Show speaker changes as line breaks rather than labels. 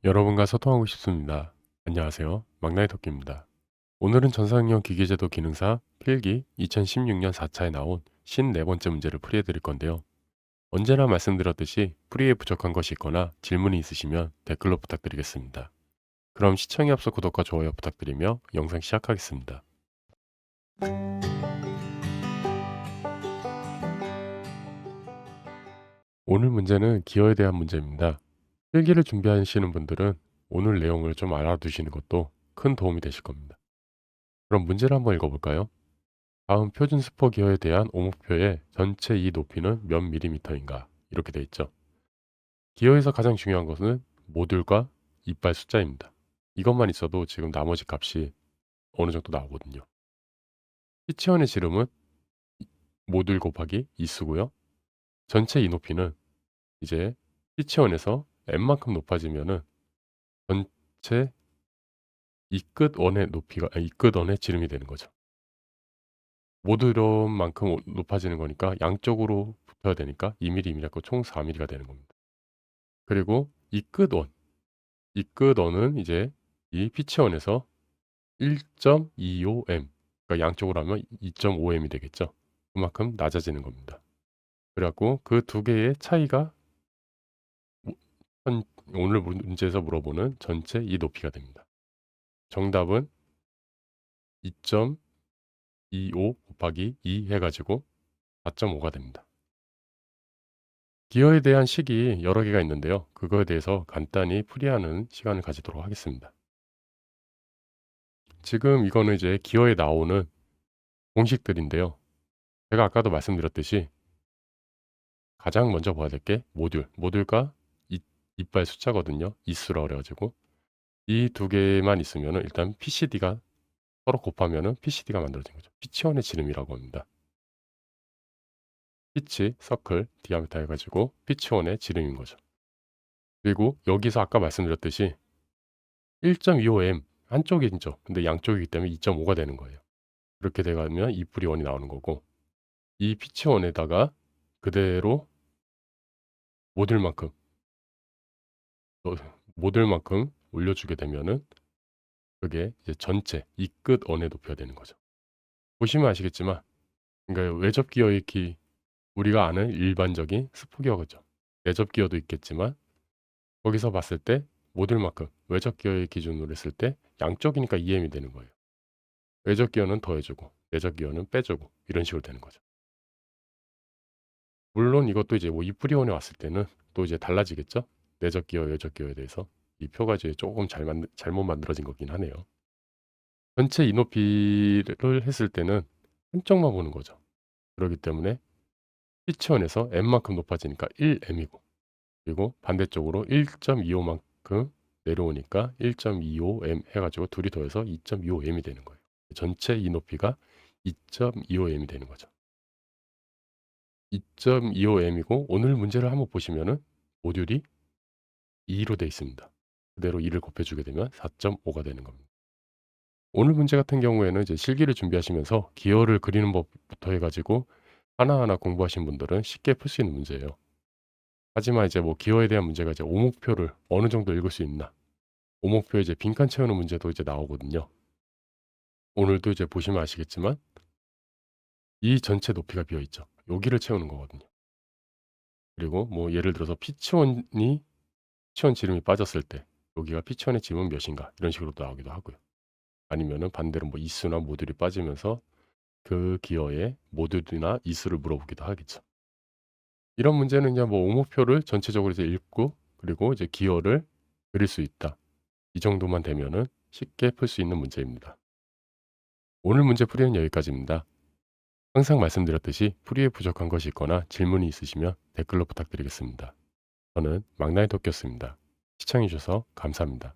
여러분과 소통하고 싶습니다. 안녕하세요. 막나의 토끼입니다. 오늘은 전산형 기계제도 기능사 필기 2016년 4차에 나온 54번째 문제를 풀이해 드릴 건데요. 언제나 말씀드렸듯이 풀이에 부족한 것이 있거나 질문이 있으시면 댓글로 부탁드리겠습니다. 그럼 시청에 앞서 구독과 좋아요 부탁드리며 영상 시작하겠습니다. 오늘 문제는 기어에 대한 문제입니다. 필기를 준비하시는 분들은 오늘 내용을 좀 알아두시는 것도 큰 도움이 되실 겁니다. 그럼 문제를 한번 읽어볼까요? 다음 표준 스포 기어에 대한 오목표의 전체 이 높이는 몇 밀리미터인가? 이렇게 되어 있죠. 기어에서 가장 중요한 것은 모듈과 이빨 숫자입니다. 이것만 있어도 지금 나머지 값이 어느 정도 나오거든요. 피치원의 지름은 모듈 곱하기 이수고요. 전체 이 높이는 이제 피치원에서 n만큼 높아지면은 전체 이 끝원의 높이가 이 끝원의 지름이 되는 거죠. 모듈만큼 높아지는 거니까 양쪽으로 붙어야 되니까 2mm, 2mm 총 4mm가 되는 겁니다. 그리고 이 끝원, 이 끝원은 이제 이 피치원에서 1.25m, 그러니까 양쪽으로 하면 2.5m이 되겠죠. 그만큼 낮아지는 겁니다. 그래 갖고 그 두 개의 차이가 오늘 문제에서 물어보는 전체 이 높이가 됩니다. 정답은 2.25 곱하기 2 해 가지고 4.5가 됩니다. 기어에 대한 식이 여러 개가 있는데요. 그거에 대해서 간단히 풀이하는 시간을 가지도록 하겠습니다. 지금 이거는 이제 기어에 나오는 공식들인데요. 제가 아까도 말씀드렸듯이 가장 먼저 봐야 될 게 모듈과 이빨 숫자거든요. 이수라고 그래 가지고 이 두 개만 있으면은 일단 PCD가 서로 곱하면은 PCD가 만들어진 거죠. 피치원의 지름이라고 합니다. 피치, 서클, 디아미터 해 가지고 피치원의 지름인 거죠. 그리고 여기서 아까 말씀드렸듯이 1.25m 한쪽이죠. 근데 양쪽이기 때문에 2.5가 되는 거예요. 그렇게 돼 가면 이프리 원이 나오는 거고 이 피치원에다가 그대로 모듈만큼 어 모듈만큼 올려주게 되면은 그게 이제 전체 이 끝원의 높이가 되는 거죠. 보시면 아시겠지만 그러니까 외접 기어의 키 우리가 아는 일반적인 스포 기어죠. 내접 기어도 있겠지만 거기서 봤을 때 모듈만큼 외접 기어의 기준으로 했을 때 양쪽이니까 2m이 되는 거예요. 외접 기어는 더해 주고 내접 기어는 빼 주고 이런 식으로 되는 거죠. 물론 이것도 이제 뭐 이프리온에 왔을 때는 또 이제 달라지겠죠. 내적 기어, 외적 기어에 대해서 이 표가 이제 조금 잘못 만들어진 거긴 하네요. 전체 이높이를 했을 때는 한쪽만 보는 거죠. 그렇기 때문에 피치원에서 m만큼 높아지니까 1m이고 그리고 반대쪽으로 1.25만큼 내려오니까 1.25m 해 가지고 둘이 더해서 2.25m이 되는 거예요. 전체 이높이가 2.25m이 되는 거죠. 2.25m이고 오늘 문제를 한번 보시면은 모듈이 2로 되어 있습니다. 그대로 2를 곱해 주게 되면 4.5가 되는 겁니다. 오늘 문제 같은 경우에는 이제 실기를 준비하시면서 기어를 그리는 법부터 해 가지고 하나하나 공부하신 분들은 쉽게 풀 수 있는 문제예요. 하지만 이제 뭐 기어에 대한 문제가 이제 오목표를 어느 정도 읽을 수 있나, 오목표에 이제 빈칸 채우는 문제도 이제 나오거든요. 오늘도 이제 보시면 아시겠지만 이 전체 높이가 비어 있죠. 여기를 채우는 거거든요. 그리고 뭐 예를 들어서 피치원 지름이 빠졌을 때 여기가 피치원의 지름은 몇인가 이런 식으로 나오기도 하고요. 아니면은 반대로 뭐 이수나 모듈이 빠지면서 그 기어의 모듈이나 이수를 물어보기도 하겠죠. 이런 문제는 그냥 뭐 오목표를 전체적으로 이제 읽고 그리고 이제 기어를 그릴 수 있다. 이 정도만 되면은 쉽게 풀 수 있는 문제입니다. 오늘 문제 풀이는 여기까지입니다. 항상 말씀드렸듯이 풀이에 부족한 것이 있거나 질문이 있으시면 댓글로 부탁드리겠습니다. 저는 막나의 토끼였습니다. 시청해 주셔서 감사합니다.